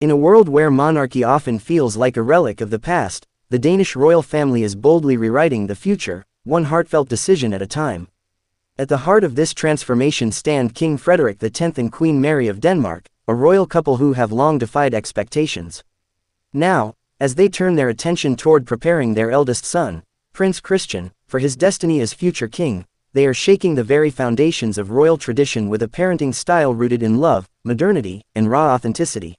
In a world where monarchy often feels like a relic of the past, the Danish royal family is boldly rewriting the future, one heartfelt decision at a time. At the heart of this transformation stand King Frederik X and Queen Mary of Denmark, a royal couple who have long defied expectations. Now, as they turn their attention toward preparing their eldest son, Prince Christian, for his destiny as future king, they are shaking the very foundations of royal tradition with a parenting style rooted in love, modernity, and raw authenticity.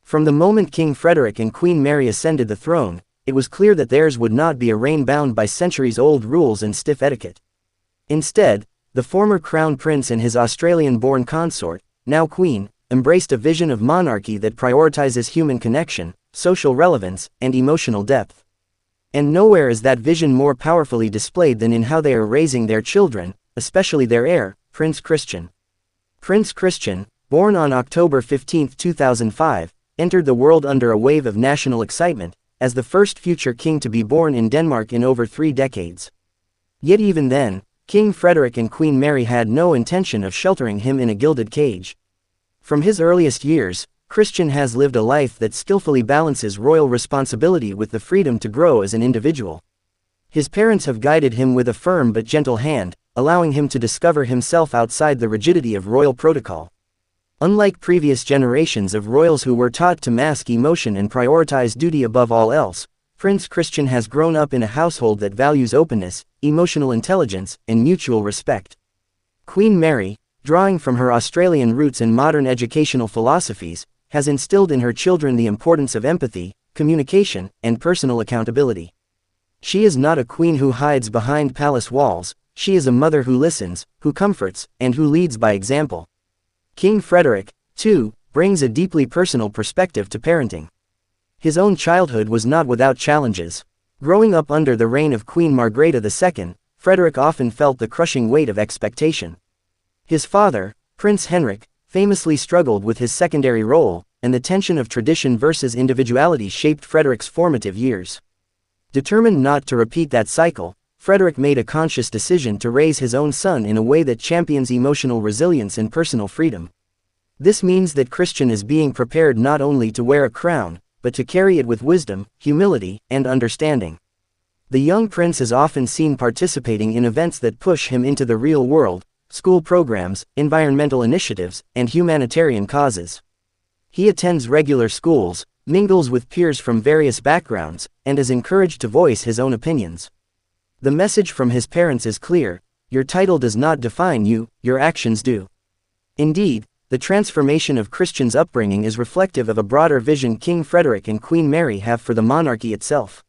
From the moment King Frederik and Queen Mary ascended the throne, it was clear that theirs would not be a reign bound by centuries-old rules and stiff etiquette. Instead, the former crown prince and his Australian-born consort, now queen, embraced a vision of monarchy that prioritizes human connection, social relevance, and emotional depth. And nowhere is that vision more powerfully displayed than in how they are raising their children, especially their heir, Prince Christian. Prince Christian, born on October 15, 2005, entered the world under a wave of national excitement, as the first future king to be born in Denmark in over 3 decades. Yet even then, King Frederik and Queen Mary had no intention of sheltering him in a gilded cage. From his earliest years, Christian has lived a life that skillfully balances royal responsibility with the freedom to grow as an individual. His parents have guided him with a firm but gentle hand, allowing him to discover himself outside the rigidity of royal protocol. Unlike previous generations of royals who were taught to mask emotion and prioritize duty above all else, Prince Christian has grown up in a household that values openness, emotional intelligence, and mutual respect. Queen Mary, drawing from her Australian roots and modern educational philosophies, has instilled in her children the importance of empathy, communication, and personal accountability. She is not a queen who hides behind palace walls, she is a mother who listens, who comforts, and who leads by example. King Frederik, too, brings a deeply personal perspective to parenting. His own childhood was not without challenges. Growing up under the reign of Queen Margrethe II, Frederik often felt the crushing weight of expectation. His father, Prince Henrik, famously struggled with his secondary role, and the tension of tradition versus individuality shaped Frederik's formative years. Determined not to repeat that cycle, Frederik made a conscious decision to raise his own son in a way that champions emotional resilience and personal freedom. This means that Christian is being prepared not only to wear a crown, but to carry it with wisdom, humility, and understanding. The young prince is often seen participating in events that push him into the real world, school programs, environmental initiatives, and humanitarian causes. He attends regular schools, mingles with peers from various backgrounds, and is encouraged to voice his own opinions. The message from his parents is clear: your title does not define you, your actions do. Indeed, the transformation of Christian's upbringing is reflective of a broader vision King Frederik and Queen Mary have for the monarchy itself.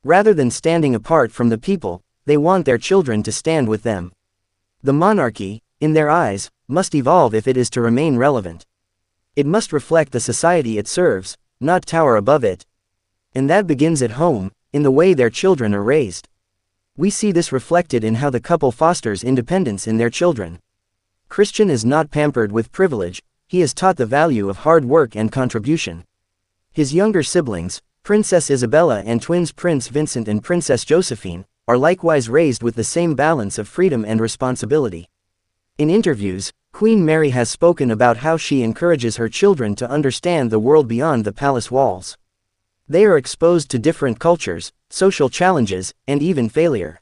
Rather than standing apart from the people, they want their children to stand with them. The monarchy, in their eyes, must evolve if it is to remain relevant. It must reflect the society it serves, not tower above it. And that begins at home, in the way their children are raised. We see this reflected in how the couple fosters independence in their children. Christian is not pampered with privilege, he is taught the value of hard work and contribution. His younger siblings, Princess Isabella and twins Prince Vincent and Princess Josephine, are likewise raised with the same balance of freedom and responsibility. In interviews, Queen Mary has spoken about how she encourages her children to understand the world beyond the palace walls. They are exposed to different cultures, social challenges, and even failure.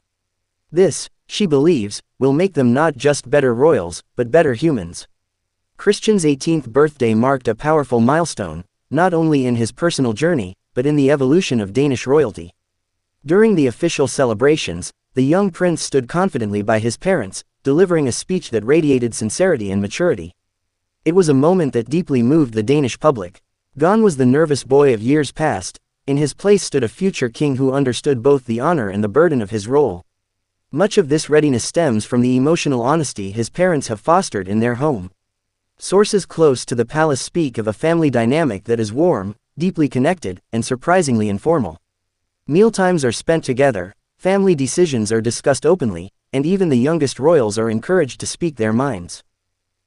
This, she believes, will make them not just better royals, but better humans. Christian's 18th birthday marked a powerful milestone, not only in his personal journey, but in the evolution of Danish royalty. During the official celebrations, the young prince stood confidently by his parents, delivering a speech that radiated sincerity and maturity. It was a moment that deeply moved the Danish public. Gone was the nervous boy of years past, in his place stood a future king who understood both the honor and the burden of his role. Much of this readiness stems from the emotional honesty his parents have fostered in their home. Sources close to the palace speak of a family dynamic that is warm, deeply connected, and surprisingly informal. Mealtimes are spent together, family decisions are discussed openly, and even the youngest royals are encouraged to speak their minds.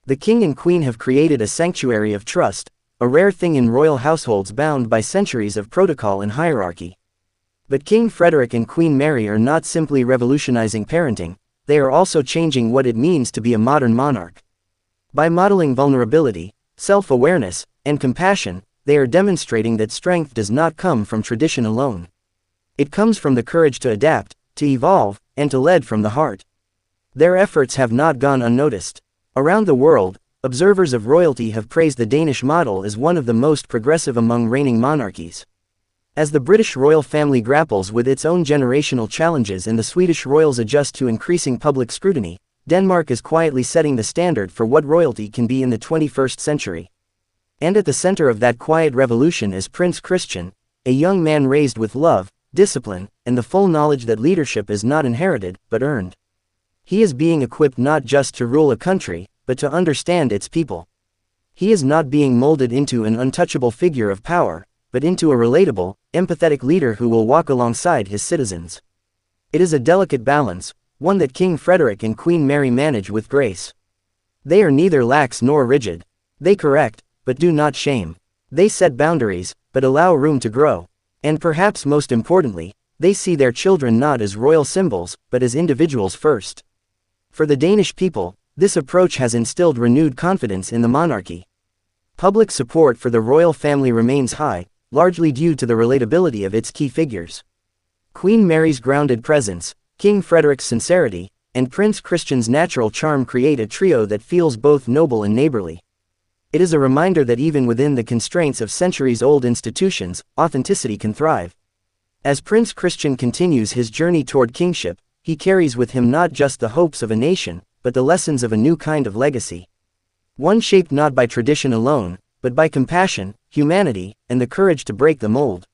The king and queen have created a sanctuary of trust, a rare thing in royal households bound by centuries of protocol and hierarchy. But King Frederik and Queen Mary are not simply revolutionizing parenting, they are also changing what it means to be a modern monarch. By modeling vulnerability, self-awareness, and compassion, they are demonstrating that strength does not come from tradition alone. It comes from the courage to adapt, to evolve, and to lead from the heart. Their efforts have not gone unnoticed. Around the world, observers of royalty have praised the Danish model as one of the most progressive among reigning monarchies. As the British royal family grapples with its own generational challenges and the Swedish royals adjust to increasing public scrutiny, Denmark is quietly setting the standard for what royalty can be in the 21st century. And at the center of that quiet revolution is Prince Christian, a young man raised with love, discipline, and the full knowledge that leadership is not inherited, but earned. He is being equipped not just to rule a country, but to understand its people. He is not being molded into an untouchable figure of power, but into a relatable, empathetic leader who will walk alongside his citizens. It is a delicate balance, one that King Frederik and Queen Mary manage with grace. They are neither lax nor rigid. They correct, but do not shame. They set boundaries, but allow room to grow. And perhaps most importantly, they see their children not as royal symbols, but as individuals first. For the Danish people, this approach has instilled renewed confidence in the monarchy. Public support for the royal family remains high, largely due to the relatability of its key figures. Queen Mary's grounded presence, King Frederik's sincerity, and Prince Christian's natural charm create a trio that feels both noble and neighborly. It is a reminder that even within the constraints of centuries-old institutions, authenticity can thrive. As Prince Christian continues his journey toward kingship, he carries with him not just the hopes of a nation, but the lessons of a new kind of legacy. One shaped not by tradition alone, but by compassion, humanity, and the courage to break the mold.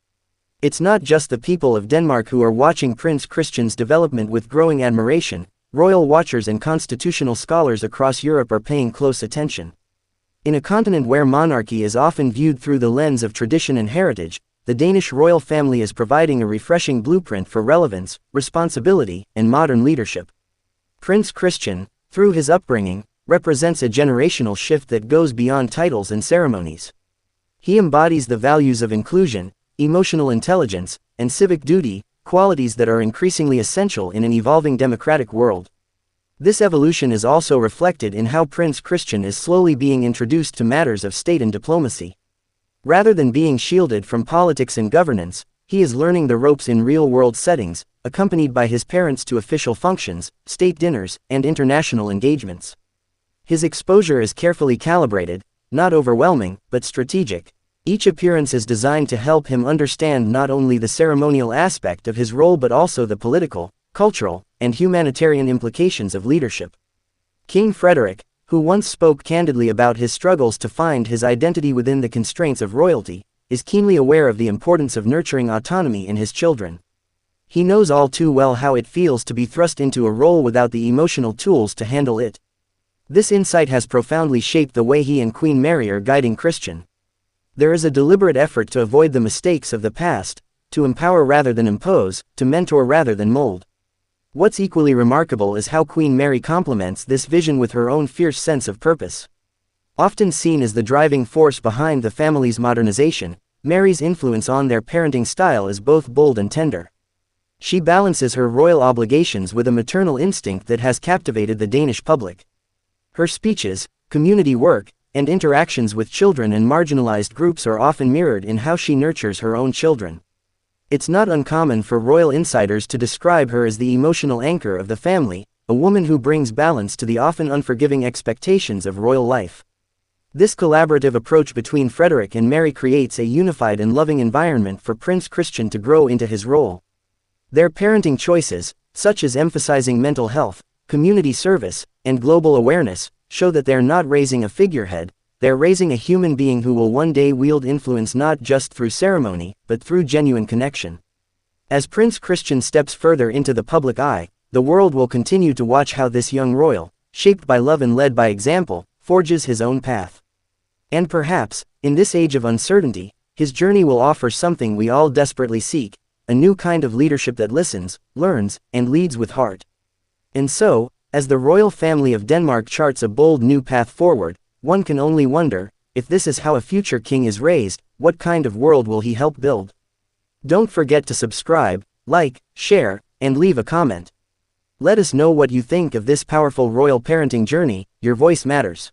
It's not just the people of Denmark who are watching Prince Christian's development with growing admiration. Royal watchers and constitutional scholars across Europe are paying close attention. In a continent where monarchy is often viewed through the lens of tradition and heritage, the Danish royal family is providing a refreshing blueprint for relevance, responsibility, and modern leadership. Prince Christian, through his upbringing, represents a generational shift that goes beyond titles and ceremonies. He embodies the values of inclusion, emotional intelligence, and civic duty, qualities that are increasingly essential in an evolving democratic world. This evolution is also reflected in how Prince Christian is slowly being introduced to matters of state and diplomacy. Rather than being shielded from politics and governance, he is learning the ropes in real-world settings, accompanied by his parents to official functions, state dinners, and international engagements. His exposure is carefully calibrated, not overwhelming, but strategic. Each appearance is designed to help him understand not only the ceremonial aspect of his role but also the political, cultural, and humanitarian implications of leadership. King Frederik, who once spoke candidly about his struggles to find his identity within the constraints of royalty, is keenly aware of the importance of nurturing autonomy in his children. He knows all too well how it feels to be thrust into a role without the emotional tools to handle it. This insight has profoundly shaped the way he and Queen Mary are guiding Christian. There is a deliberate effort to avoid the mistakes of the past, to empower rather than impose, to mentor rather than mold. What's equally remarkable is how Queen Mary complements this vision with her own fierce sense of purpose. Often seen as the driving force behind the family's modernization, Mary's influence on their parenting style is both bold and tender. She balances her royal obligations with a maternal instinct that has captivated the Danish public. Her speeches, community work, and interactions with children and marginalized groups are often mirrored in how she nurtures her own children. It's not uncommon for royal insiders to describe her as the emotional anchor of the family, a woman who brings balance to the often unforgiving expectations of royal life. This collaborative approach between Frederik and Mary creates a unified and loving environment for Prince Christian to grow into his role. Their parenting choices, such as emphasizing mental health, community service, and global awareness, show that they're not raising a figurehead, they're raising a human being who will one day wield influence not just through ceremony, but through genuine connection. As Prince Christian steps further into the public eye, the world will continue to watch how this young royal, shaped by love and led by example, forges his own path. And perhaps, in this age of uncertainty, his journey will offer something we all desperately seek, a new kind of leadership that listens, learns, and leads with heart. And so, as the royal family of Denmark charts a bold new path forward, one can only wonder, if this is how a future king is raised, what kind of world will he help build? Don't forget to subscribe, like, share, and leave a comment. Let us know what you think of this powerful royal parenting journey. Your voice matters.